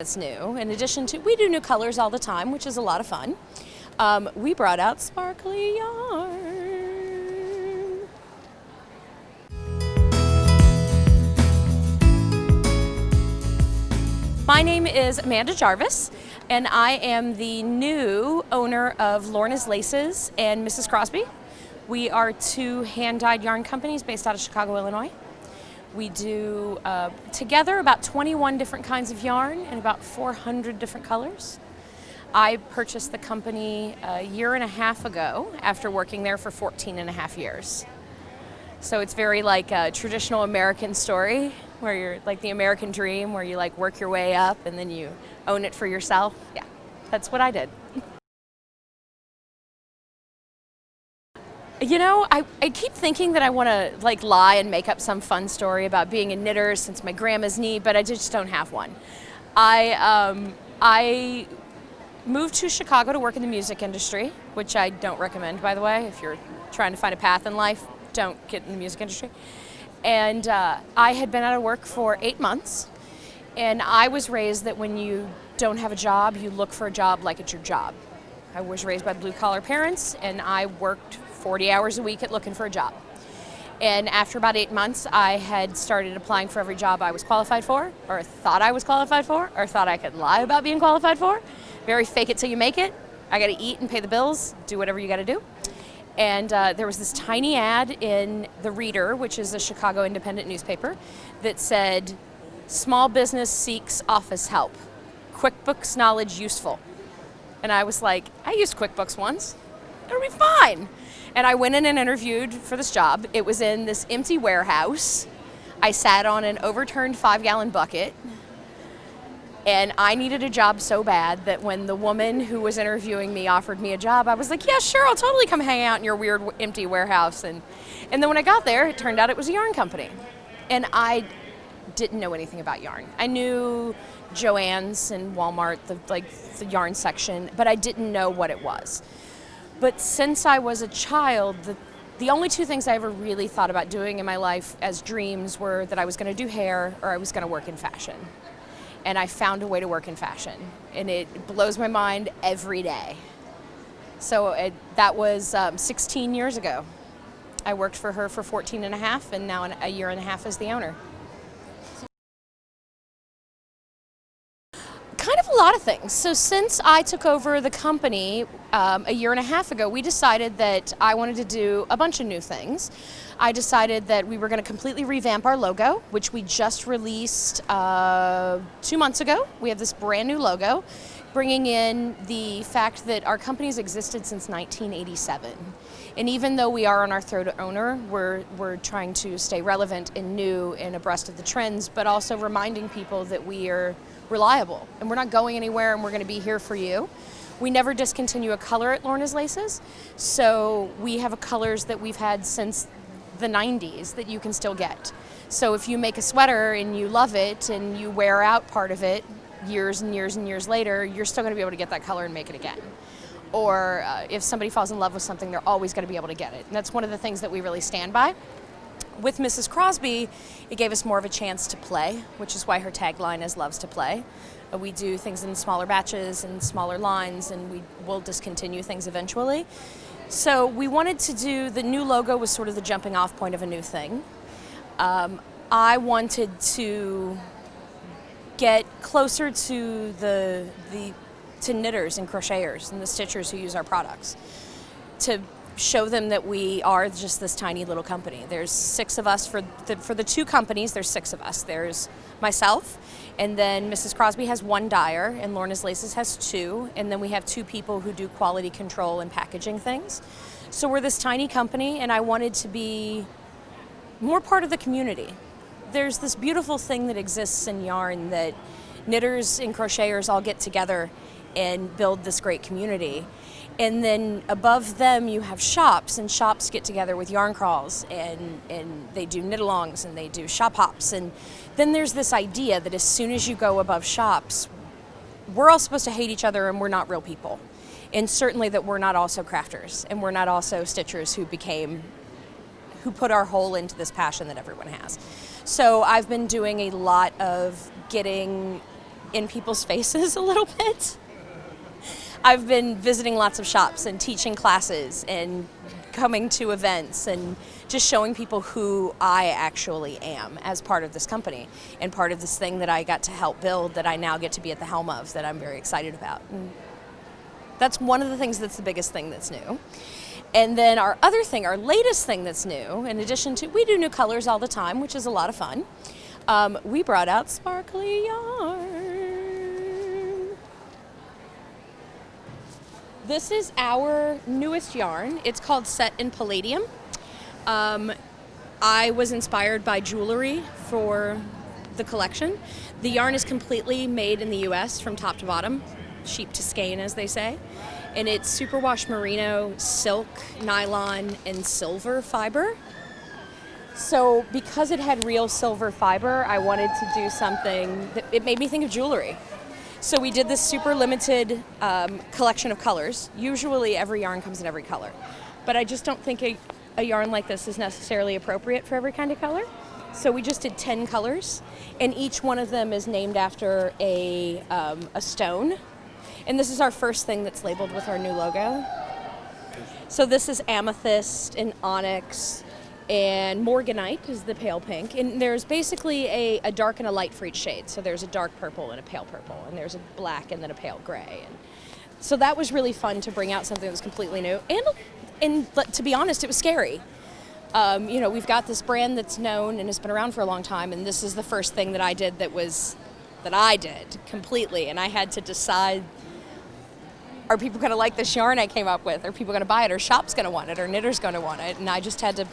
That's new. In addition to, we do new colors all the time, which is a lot of fun. We brought out sparkly yarn. My name is Amanda Jarvis, and I am the new owner of Lorna's Laces and Mrs. Crosby. We are two hand-dyed yarn companies based out of Chicago, Illinois. We do together about 21 different kinds of yarn and about 400 different colors. I purchased the company a year and a half ago after working there for 14 and a half years. So it's very like a traditional American story where you're like the American dream, where you like work your way up and then you own it for yourself. Yeah, that's what I did. You know, I keep thinking that I want to like lie and make up some fun story about being a knitter since my grandma's knee, but I just don't have one. I moved to Chicago to work in the music industry, which I don't recommend, by the way. If you're trying to find a path in life, don't get in the music industry. And I had been out of work for 8 months, and I was raised that when you don't have a job, you look for a job like it's your job. I was raised by blue-collar parents, and I worked 40 hours a week at looking for a job. And after about 8 months, I had started applying for every job I was qualified for, or thought I was qualified for, or thought I could lie about being qualified for. Very fake it till you make it. I gotta eat and pay the bills, do whatever you gotta do. And there was this tiny ad in The Reader, which is a Chicago independent newspaper, that said, "Small business seeks office help. QuickBooks knowledge useful." And I was like, I used QuickBooks once. It'll be fine. And I went in and interviewed for this job. It was in this empty warehouse. I sat on an overturned 5-gallon bucket. And I needed a job so bad that when the woman who was interviewing me offered me a job, I was like, yeah, sure, I'll totally come hang out in your weird empty warehouse. And then when I got there, it turned out it was a yarn company. And I didn't know anything about yarn. I knew Joann's and Walmart, the yarn section, but I didn't know what it was. But since I was a child, the only two things I ever really thought about doing in my life as dreams were that I was going to do hair or I was going to work in fashion. And I found a way to work in fashion, and it blows my mind every day. So that was 16 years ago. I worked for her for 14 and a half, and now a year and a half as the owner. Kind of a lot of things. So since I took over the company a year and a half ago, we decided that I wanted to do a bunch of new things. I decided that we were going to completely revamp our logo, which we just released 2 months ago. We have this brand new logo, bringing in the fact that our company's existed since 1987. And even though we are on our third owner, we're trying to stay relevant and new and abreast of the trends, but also reminding people that we are reliable and we're not going anywhere and we're going to be here for you. We never discontinue a color at Lorna's Laces, so we have colors that we've had since the 90s that you can still get. So if you make a sweater and you love it and you wear out part of it years and years and years later, you're still going to be able to get that color and make it again. Or if somebody falls in love with something, they're always going to be able to get it. And that's one of the things that we really stand by. With Mrs. Crosby, it gave us more of a chance to play, which is why her tagline is "Loves to Play." We do things in smaller batches and smaller lines, and we will discontinue things eventually. So we wanted to do, the new logo was sort of the jumping off point of a new thing. I wanted to get closer to to knitters and crocheters and the stitchers who use our products, to show them that we are just this tiny little company. There's 6 of us for the two companies. There's 6 of us. There's myself, and then Mrs. Crosby has 1 dyer, and Lorna's Laces has 2, and then we have 2 people who do quality control and packaging things. So we're this tiny company, and I wanted to be more part of the community. There's this beautiful thing that exists in yarn that knitters and crocheters all get together and build this great community. And then above them you have shops, and shops get together with yarn crawls, and they do knit-alongs and they do shop hops. And then there's this idea that as soon as you go above shops, we're all supposed to hate each other and we're not real people. And certainly that we're not also crafters and we're not also stitchers who put our whole into this passion that everyone has. So I've been doing a lot of getting in people's faces a little bit. I've been visiting lots of shops and teaching classes and coming to events and just showing people who I actually am as part of this company and part of this thing that I got to help build that I now get to be at the helm of that I'm very excited about. And that's one of the things that's the biggest thing that's new. And then our other thing, our latest thing that's new, in addition to, we do new colors all the time, which is a lot of fun. We brought out sparkly yarn. This is our newest yarn. It's called Set in Palladium. I was inspired by jewelry for the collection. The yarn is completely made in the US from top to bottom, sheep to skein as they say. And it's superwash merino, silk, nylon, and silver fiber. So because it had real silver fiber, I wanted to do something that it made me think of jewelry. So we did this super limited collection of colors. Usually every yarn comes in every color, but I just don't think a yarn like this is necessarily appropriate for every kind of color. So we just did 10 colors, and each one of them is named after a stone. And this is our first thing that's labeled with our new logo. So this is amethyst and onyx, and morganite is the pale pink. And there's basically a dark and a light for each shade. So there's a dark purple and a pale purple, and there's a black and then a pale gray. And so that was really fun to bring out something that was completely new. And to be honest, it was scary. You know, we've got this brand that's known and has been around for a long time, and this is the first thing that I did that I did completely. And I had to decide, are people going to like this yarn I came up with? Are people going to buy it? Are shops going to want it? Are knitters going to want it? And I just had to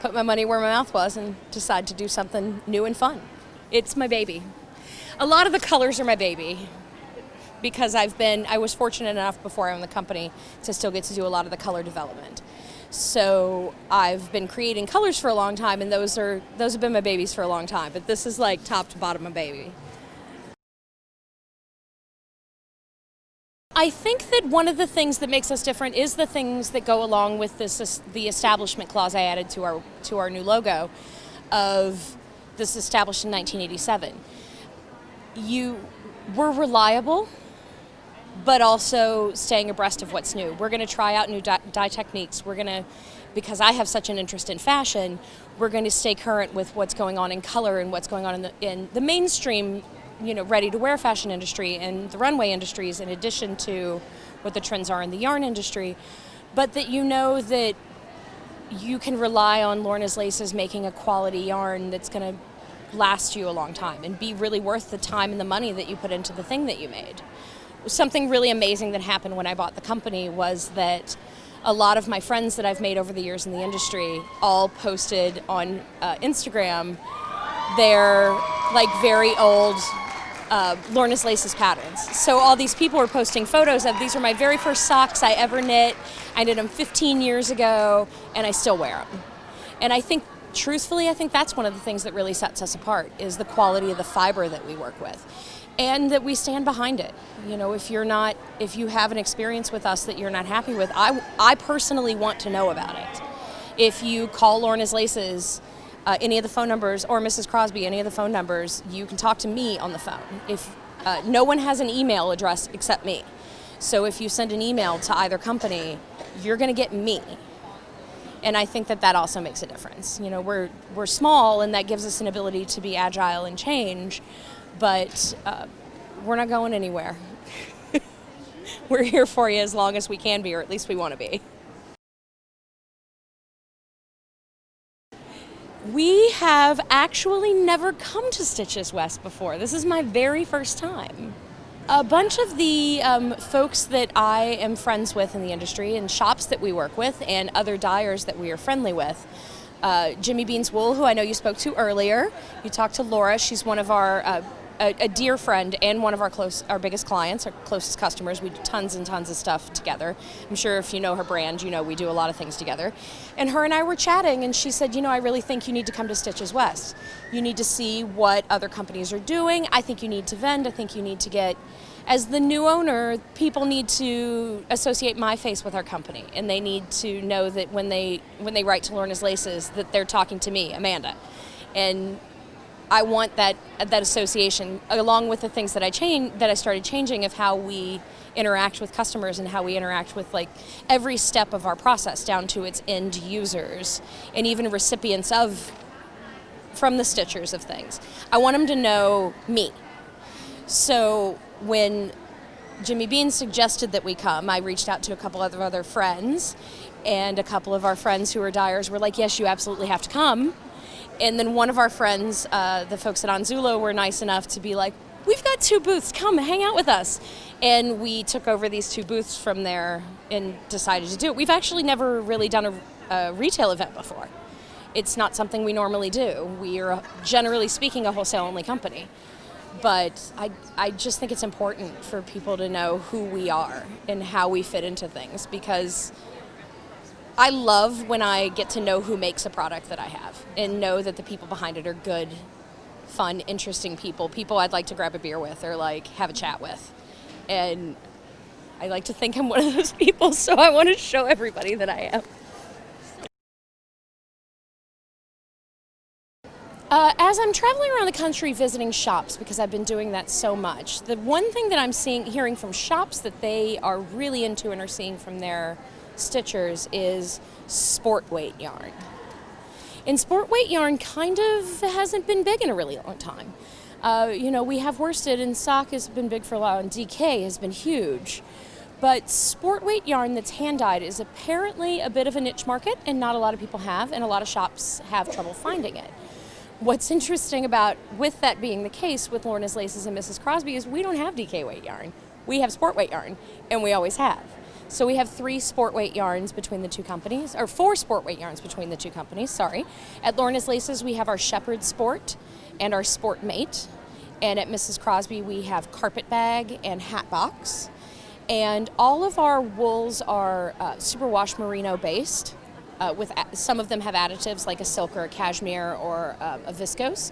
put my money where my mouth was and decide to do something new and fun. It's my baby. A lot of the colors are my baby because I was fortunate enough before I owned the company to still get to do a lot of the color development. So I've been creating colors for a long time, and those have been my babies for a long time, but this is like top to bottom my baby. I think that one of the things that makes us different is the things that go along with the establishment clause I added to our new logo of this established in 1987. We're reliable, but also staying abreast of what's new. We're going to try out new dye techniques. Because I have such an interest in fashion, we're going to stay current with what's going on in color and what's going on in the mainstream, ready-to-wear fashion industry and the runway industries, in addition to what the trends are in the yarn industry. But that that you can rely on Lorna's Laces making a quality yarn that's going to last you a long time and be really worth the time and the money that you put into the thing that you made. Something really amazing that happened when I bought the company was that a lot of my friends that I've made over the years in the industry all posted on Instagram their very old Lorna's Laces patterns. So all these people were posting photos of, these are my very first socks I ever knit. I did them 15 years ago and I still wear them. And I think, truthfully, that's one of the things that really sets us apart is the quality of the fiber that we work with. And that we stand behind it. If you have an experience with us that you're not happy with, I personally want to know about it. If you call Lorna's Laces, any of the phone numbers, or Mrs. Crosby, any of the phone numbers, you can talk to me on the phone. If no one has an email address except me. So if you send an email to either company, you're going to get me. And I think that also makes a difference. We're small, and that gives us an ability to be agile and change. But we're not going anywhere. We're here for you as long as we can be, or at least we want to be. We have actually never come to Stitches West before. This is my very first time. A bunch of the folks that I am friends with in the industry and shops that we work with and other dyers that we are friendly with. Jimmy Bean's Wool, who I know you spoke to earlier. You talked to Laura. She's one of our a dear friend and one of our biggest clients, our closest customers. We do tons and tons of stuff together. I'm sure if you know her brand, we do a lot of things together. And her and I were chatting, and she said, I really think you need to come to Stitches West. You need to see what other companies are doing. I think you need to vend. I think you need to get, as the new owner, people need to associate my face with our company, and they need to know that when they write to Lorna's Laces that they're talking to me, Amanda. And I want that association, along with the things that I started changing of how we interact with customers and how we interact with like every step of our process down to its end users and even recipients from the stitchers of things. I want them to know me. So when Jimmy Bean suggested that we come, I reached out to a couple of other friends, and a couple of our friends who are dyers were like, yes, you absolutely have to come. And then one of our friends, the folks at Anzulo, were nice enough to be like, we've got 2 booths, come hang out with us. And we took over these 2 booths from there and decided to do it. We've actually never really done a retail event before. It's not something we normally do. We are, generally speaking, a wholesale-only company. But I just think it's important for people to know who we are and how we fit into things, because I love when I get to know who makes a product that I have and know that the people behind it are good, fun, interesting people I'd like to grab a beer with or like have a chat with. And I like to think I'm one of those people, so I want to show everybody that I am. As I'm traveling around the country visiting shops, because I've been doing that so much, the one thing that I'm hearing from shops that they are really into and are seeing from their stitchers is sport weight yarn. And sport weight yarn kind of hasn't been big in a really long time. We have worsted, and sock has been big for a while, and DK has been huge. But sport weight yarn that's hand dyed is apparently a bit of a niche market, and not a lot of people have, and a lot of shops have trouble finding it. What's interesting with that being the case with Lorna's Laces and Mrs. Crosby is we don't have DK weight yarn. We have sport weight yarn, and we always have. So we have 3 sport weight yarns between the 2 companies, or 4 sport weight yarns between the 2 companies, sorry. At Lorna's Laces, we have our Shepherd Sport and our Sport Mate. And at Mrs. Crosby, we have Carpet Bag and Hat Box. And all of our wools are superwash merino based. With some of them have additives like a silk or a cashmere or a viscose,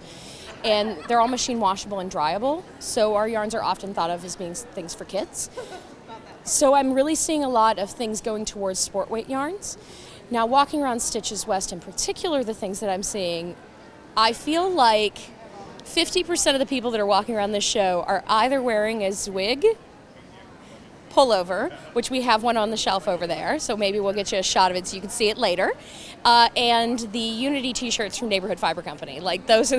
and they're all machine washable and dryable, so our yarns are often thought of as being things for kids. So I'm really seeing a lot of things going towards sport weight yarns. Now, walking around Stitches West in particular, the things that I'm seeing, I feel like 50% of the people that are walking around this show are either wearing a Zwig pullover, which we have one on the shelf over there, so maybe we'll get you a shot of it so you can see it later, and the Unity t-shirts from Neighborhood Fiber Company. Like those are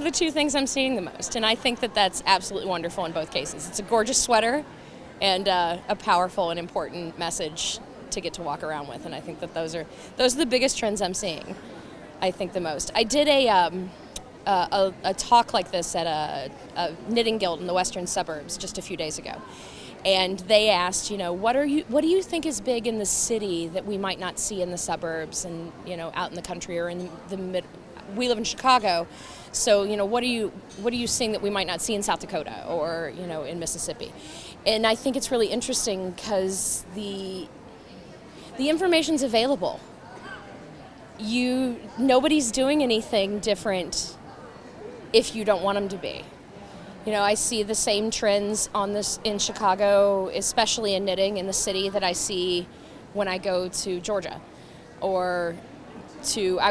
the two things I'm seeing the most, and I think that that's absolutely wonderful in both cases. It's a gorgeous sweater and a powerful and important message to get to walk around with, and I think that those are the biggest trends I'm seeing, I think, the most. I did a talk like this at a knitting guild in the western suburbs just a few days ago, and they asked, what do you think is big in the city that we might not see in the suburbs and out in the country or in the mid. We live in Chicago, so what are you seeing that we might not see in South Dakota or in Mississippi? And I think it's really interesting because the information's available. Nobody's doing anything different if you don't want them to be. I see the same trends in Chicago, especially in knitting in the city, that I see when I go to Georgia. I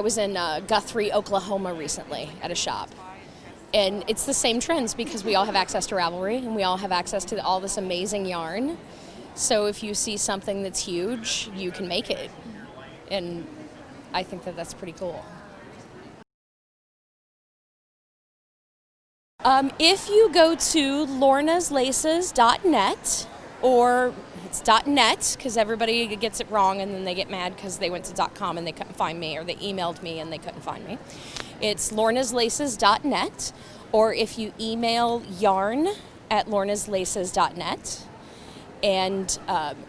was in Guthrie, Oklahoma recently at a shop. And it's the same trends because we all have access to Ravelry and we all have access to all this amazing yarn. So if you see something that's huge, you can make it. And I think that that's pretty cool. If you go to lornaslaces.net, or it's .net because everybody gets it wrong and then they get mad because they went to .com and they couldn't find me, or they emailed me and they couldn't find me. It's lornaslaces.net, or if you email yarn@lornaslaces.net, and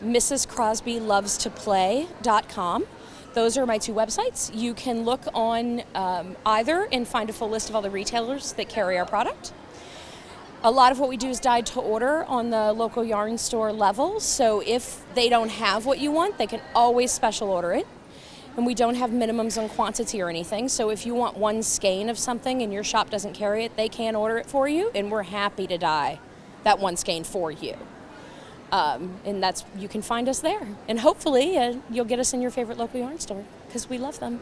mrscrosbylovestoplay.com. Those are my 2 websites. You can look on either and find a full list of all the retailers that carry our product. A lot of what we do is dyed to order on the local yarn store level, so if they don't have what you want, they can always special order it. And we don't have minimums on quantity or anything, so if you want 1 skein of something and your shop doesn't carry it, they can order it for you, and we're happy to dye that 1 skein for you. And you can find us there. And hopefully you'll get us in your favorite local yarn store, because we love them.